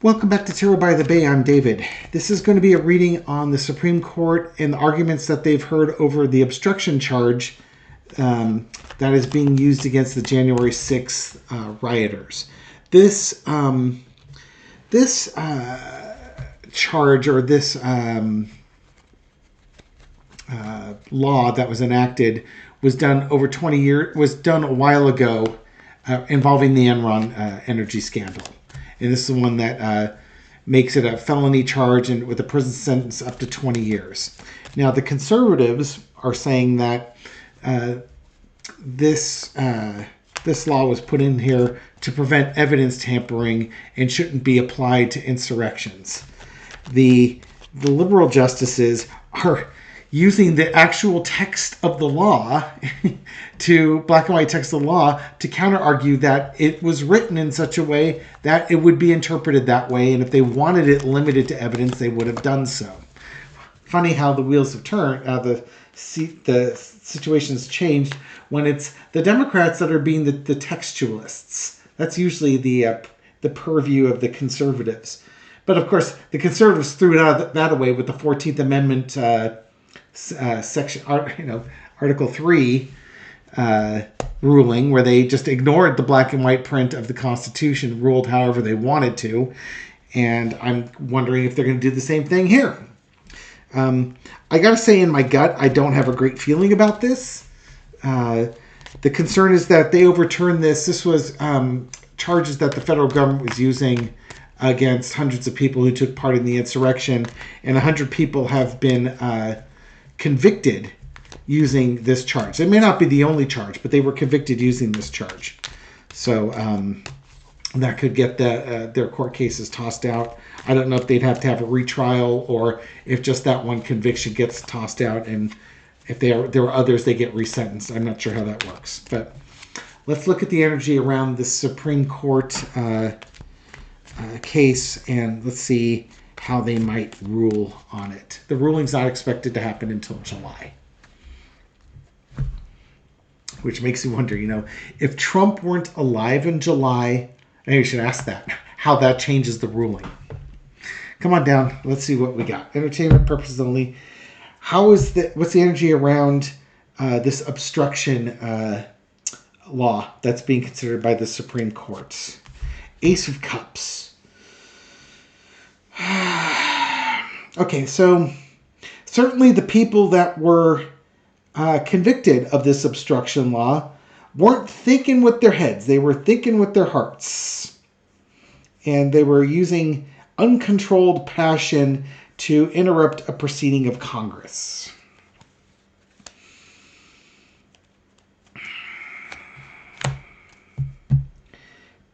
Welcome back to Tarot by the Bay. I'm David. This is going to be a reading on the Supreme Court and the arguments that they've heard over the obstruction charge that is being used against the January 6th rioters. This charge, or this law that was enacted, was done over 20 years. Was done a while ago, involving the Enron energy scandal. And this is the one that makes it a felony charge and with a prison sentence up to 20 years. Now, the conservatives are saying that this law was put in here to prevent evidence tampering and shouldn't be applied to insurrections. The liberal justices are using the actual text of the law to black and white text of the law to counter-argue that it was written in such a way that it would be interpreted that way, and if they wanted it limited to evidence, they would have done so. Funny how the wheels have turned, the situation's changed when it's the Democrats that are being the textualists. That's usually the purview of the conservatives. But of course, the conservatives threw that away with the 14th Amendment section, Article 3 ruling, where they just ignored the black and white print of the Constitution, ruled however they wanted to. And I'm wondering if they're going to do the same thing here. I got to say, in my gut, I don't have a great feeling about this. The concern is that they overturned this. This was charges that the federal government was using against hundreds of people who took part in the insurrection, and 100 people have been convicted using this charge. It may not be the only charge, but they were convicted using this charge. So that could get their court cases tossed out. I don't know if they'd have to have a retrial or if just that one conviction gets tossed out, and if there are others, they get resentenced. I'm not sure how that works. But let's look at the energy around the Supreme Court case, and let's see how they might rule on it. The ruling's not expected to happen until July, which makes me wonder, if Trump weren't alive in July, maybe you should ask that, how that changes the ruling. Come on down. Let's see what we got. Entertainment purposes only. What's the energy around this obstruction law that's being considered by the Supreme Court? Ace of Cups. Okay, so certainly the people that were convicted of this obstruction law weren't thinking with their heads. They were thinking with their hearts. And they were using uncontrolled passion to interrupt a proceeding of Congress.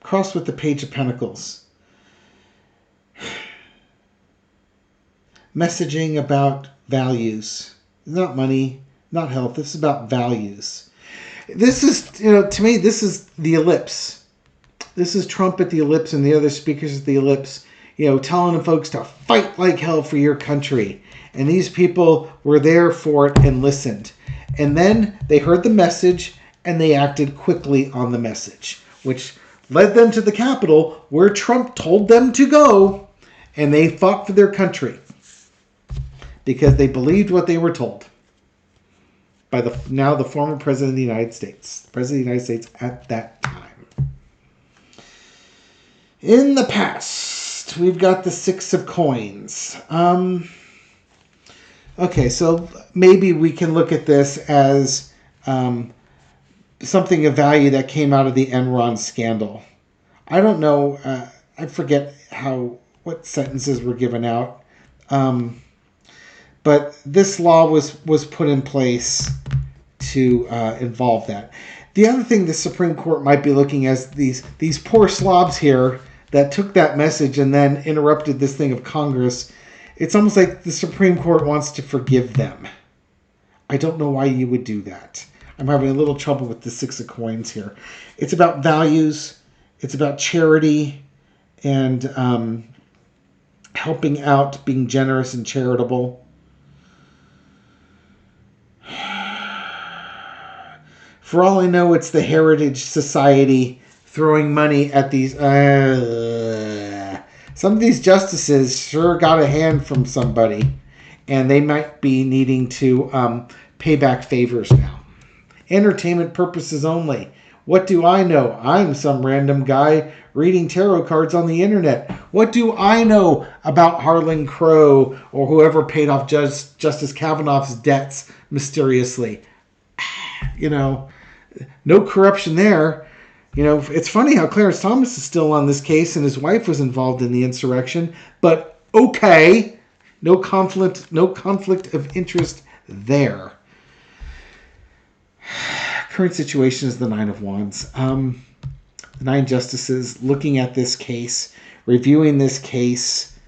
Crossed with the Page of Pentacles. Messaging about values. Not money, not health. This is about values. This is, to me, this is the ellipse. This is Trump at the ellipse and the other speakers at the ellipse, telling the folks to fight like hell for your country. And these people were there for it and listened. And then they heard the message and they acted quickly on the message, which led them to the Capitol where Trump told them to go, and they fought for their country because they believed what they were told by the former President of the United States. The President of the United States at that time. In the past, we've got the Six of Coins. Okay, so maybe we can look at this as something of value that came out of the Enron scandal. I don't know. I forget what sentences were given out. But this law was put in place to involve that. The other thing the Supreme Court might be looking at is these poor slobs here that took that message and then interrupted this thing of Congress. It's almost like the Supreme Court wants to forgive them. I don't know why you would do that. I'm having a little trouble with the Six of Coins here. It's about values. It's about charity and helping out, being generous and charitable. For all I know, it's the Heritage Society throwing money at these Some of these justices sure got a hand from somebody, and they might be needing to pay back favors now. Entertainment purposes only. What do I know? I'm some random guy reading tarot cards on the internet. What do I know about Harlan Crow or whoever paid off Justice Kavanaugh's debts mysteriously? No corruption there. It's funny how Clarence Thomas is still on this case and his wife was involved in the insurrection, but okay, no conflict of interest there. Current situation is the Nine of Wands. The 9 justices looking at this case, reviewing this case,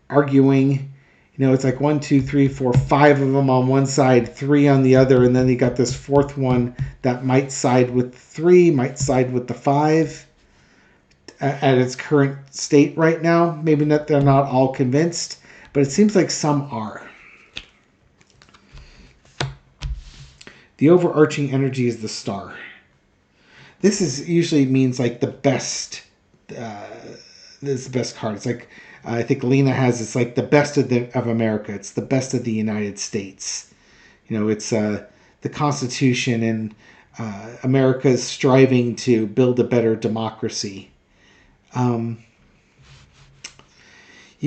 arguing. It's like 1, 2, 3, 4, 5 of them on one side, 3 on the other, and then you got this 4th one that might side with 3, might side with the 5 at its current state right now. Maybe they're not all convinced, but it seems like some are. The overarching energy is the Star. This usually means like the best. This is the best card. It's like I think Lena has. It's like the best of America. It's the best of the United States. It's the Constitution and America's striving to build a better democracy. You've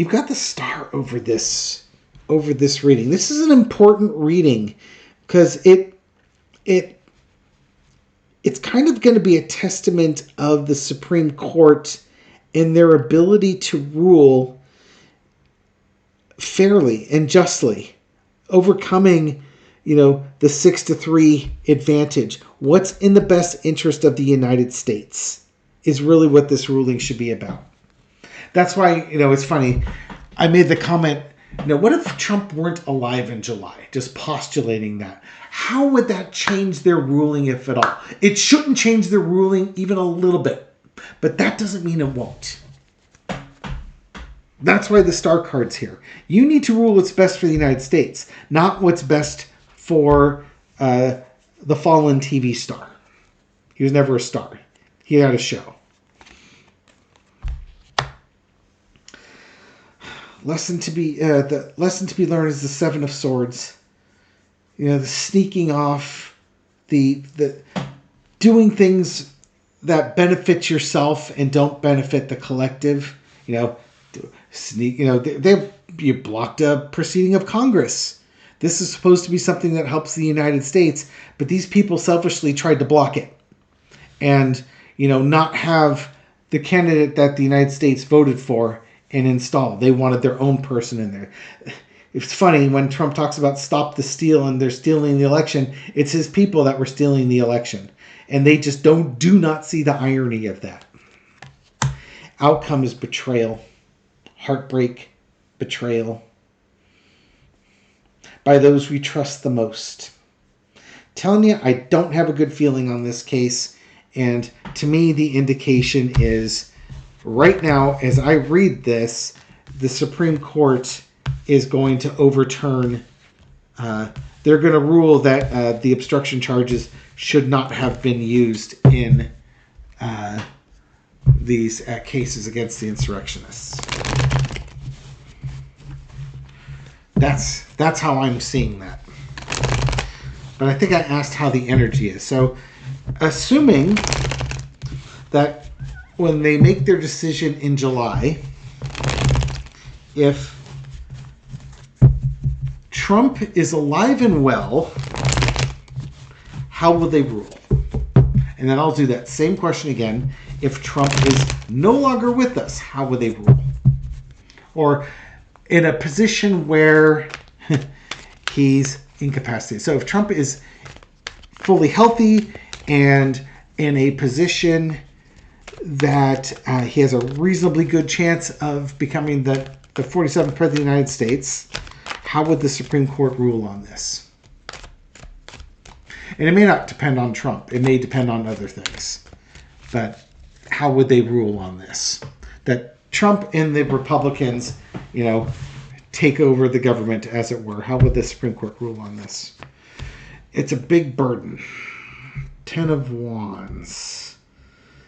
got the Star over this reading. This is an important reading because it's kind of going to be a testament of the Supreme Court in their ability to rule fairly and justly, overcoming, the 6-3 advantage. What's in the best interest of the United States is really what this ruling should be about. That's why, it's funny. I made the comment, what if Trump weren't alive in July? Just postulating that. How would that change their ruling, if at all? It shouldn't change their ruling even a little bit. But that doesn't mean it won't. That's why the Star card's here. You need to rule what's best for the United States, not what's best for the fallen TV star. He was never a star. He had a show. The lesson to be learned is the 7 of Swords. The sneaking off, the doing things that benefit yourself and don't benefit the collective. You blocked a proceeding of Congress. This is supposed to be something that helps the United States, but these people selfishly tried to block it and, not have the candidate that the United States voted for and install. They wanted their own person in there. It's funny when Trump talks about stop the steal and they're stealing the election. It's his people that were stealing the election. And they just do not see the irony of that. Outcome is betrayal, heartbreak, betrayal by those we trust the most. Telling you, I don't have a good feeling on this case. And to me, the indication is right now, as I read this, the Supreme Court is going to overturn. They're going to rule that the obstruction charges should not have been used in these cases against the insurrectionists. That's how I'm seeing that. But I think I asked how the energy is. So, assuming that when they make their decision in July, if Trump is alive and well, how will they rule? And then I'll do that same question again. If Trump is no longer with us, how would they rule? Or in a position where he's incapacitated. So if Trump is fully healthy and in a position that he has a reasonably good chance of becoming the 47th President of the United States, how would the Supreme Court rule on this? And it may not depend on Trump. It may depend on other things. But how would they rule on this? That Trump and the Republicans, take over the government, as it were. How would the Supreme Court rule on this? It's a big burden. 10 of Wands.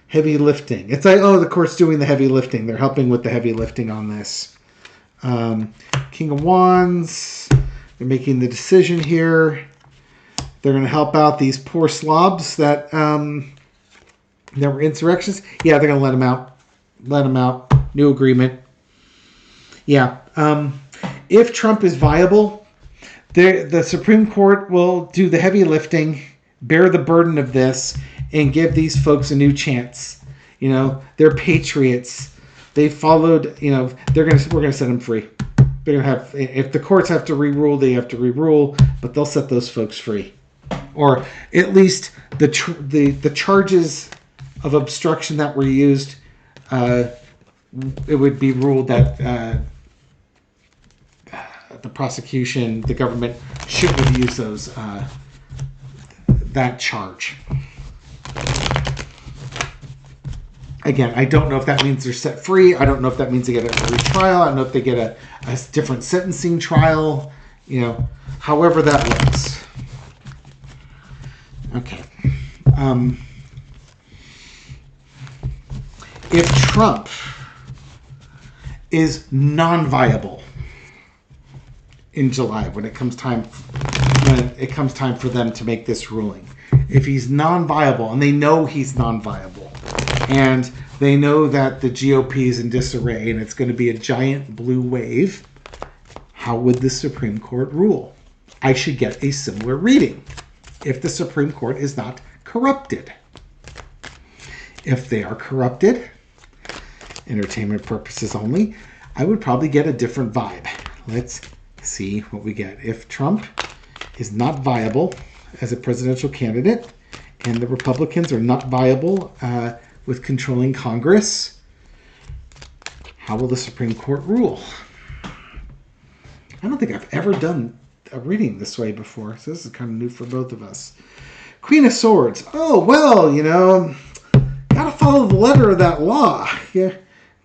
Heavy lifting. It's like, oh, the court's doing the heavy lifting. They're helping with the heavy lifting on this. King of Wands. They're making the decision here. They're going to help out these poor slobs that were insurrectionists. Yeah, they're going to let them out. Let them out. New agreement. Yeah. If Trump is viable, the Supreme Court will do the heavy lifting, bear the burden of this, and give these folks a new chance. You know, they're patriots. They followed. You know, we're going to set them free. They're going to have. If the courts have to re-rule, they have to re-rule, but they'll set those folks free, or at least the charges of obstruction that were used. It would be ruled that the prosecution, the government, shouldn't have used those that charge. Again, I don't know if that means they're set free. I don't know if that means they get a retrial. I don't know if they get a different sentencing trial. You know, however that looks. Okay. If Trump is non-viable in July when it comes time for them to make this ruling, if he's non-viable, and they know he's non-viable, and they know that the GOP is in disarray and it's going to be a giant blue wave, how would the Supreme Court rule? I should get a similar reading if the Supreme Court is not corrupted. If they are corrupted, entertainment purposes only, I would probably get a different vibe. Let's see what we get. If Trump is not viable as a presidential candidate and the Republicans are not viable with controlling Congress, how will the Supreme Court rule? I don't think I've ever done a reading this way before, so this is kind of new for both of us. Queen of Swords. Oh, well, you know, gotta follow the letter of that law. Yeah.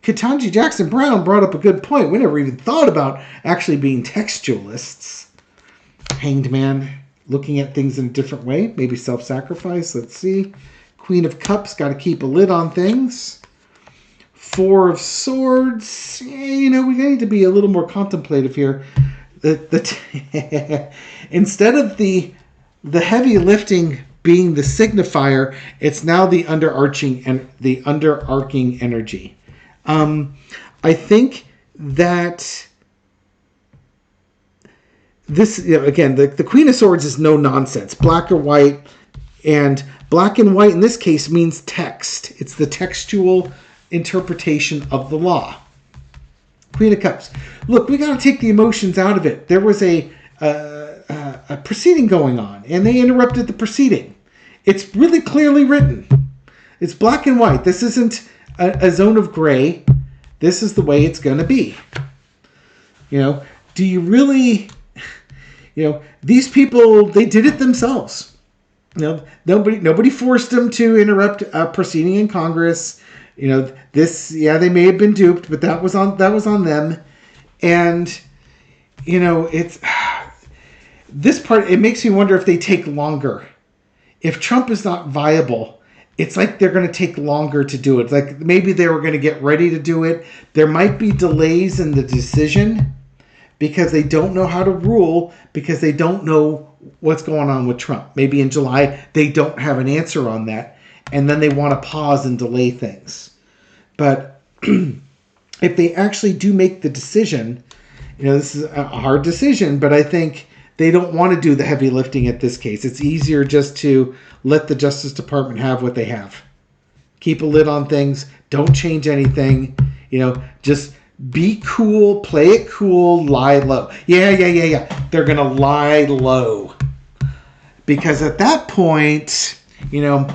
Ketanji Jackson Brown brought up a good point. We never even thought about actually being textualists. Hanged Man, looking at things in a different way. Maybe self-sacrifice. Let's see. Queen of Cups, got to keep a lid on things. Four of Swords. You know, we need to be a little more contemplative here. Instead of the heavy lifting being the signifier, it's now the underarching energy. I think that this, you know, again, the Queen of Swords is no nonsense. Black or white, and black and white in this case means text. It's the textual interpretation of the law. Queen of Cups. Look, we got to take the emotions out of it. There was a proceeding going on, and they interrupted the proceeding. It's really clearly written. It's black and white. This isn't a zone of gray. This is the way it's going to be. You know, do you really, you know, these people, they did it themselves. You know, nobody forced them to interrupt a proceeding in Congress. You know, this, yeah, they may have been duped, but that was on them. And, you know, it's this part, it makes me wonder if they take longer. If Trump is not viable, it's like they're going to take longer to do it. It's like maybe they were going to get ready to do it. There might be delays in the decision because they don't know how to rule, because they don't know what's going on with Trump. Maybe in July they don't have an answer on that, and then they want to pause and delay things. But if they actually do make the decision, you know, this is a hard decision, but I think they don't want to do the heavy lifting at this case. It's easier just to let the Justice Department have what they have. Keep a lid on things. Don't change anything. You know, just be cool. Play it cool. Lie low. Yeah. They're going to lie low. Because at that point, you know,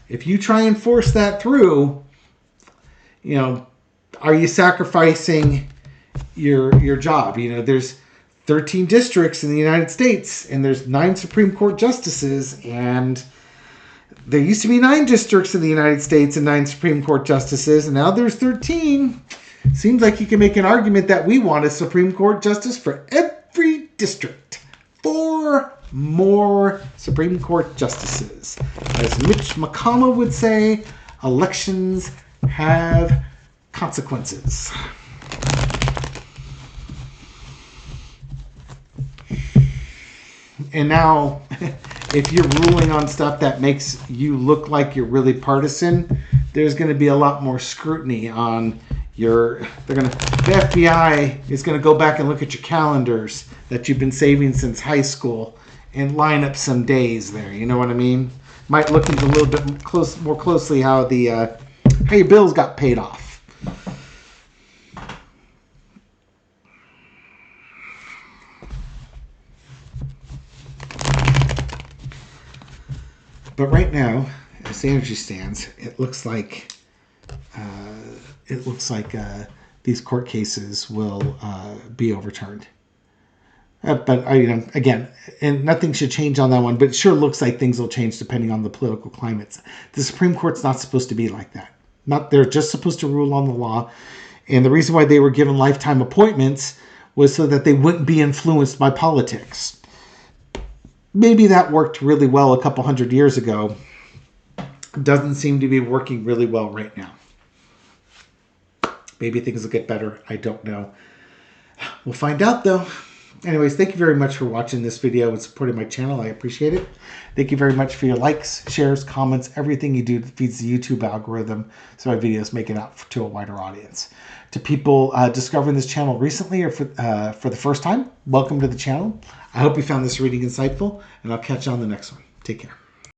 if you try and force that through, you know, are you sacrificing your job? You know, there's 13 districts in the United States, and there's 9 Supreme Court justices, and there used to be 9 districts in the United States and 9 Supreme Court justices, and now there's 13. Seems like you can make an argument that we want a Supreme Court justice for every district. 4 more Supreme Court justices. As Mitch McConnell would say, elections have consequences. And now, if you're ruling on stuff that makes you look like you're really partisan, there's going to be a lot more scrutiny on your. The FBI is going to go back and look at your calendars that you've been saving since high school and line up some days there. You know what I mean? Might look into a little bit more closely how your bills got paid off. But right now, as the energy stands, it looks like these court cases will be overturned. But again, and nothing should change on that one. But it sure looks like things will change depending on the political climates. The Supreme Court's not supposed to be like that. They're just supposed to rule on the law. And the reason why they were given lifetime appointments was so that they wouldn't be influenced by politics. Maybe that worked really well a couple hundred years ago. Doesn't seem to be working really well right now. Maybe things will get better. I don't know. We'll find out though. Anyways, thank you very much for watching this video and supporting my channel. I appreciate it. Thank you very much for your likes, shares, comments, everything you do that feeds the YouTube algorithm so my videos make it out to a wider audience. To people discovering this channel recently or for the first time, welcome to the channel. I hope you found this reading insightful, and I'll catch you on the next one. Take care.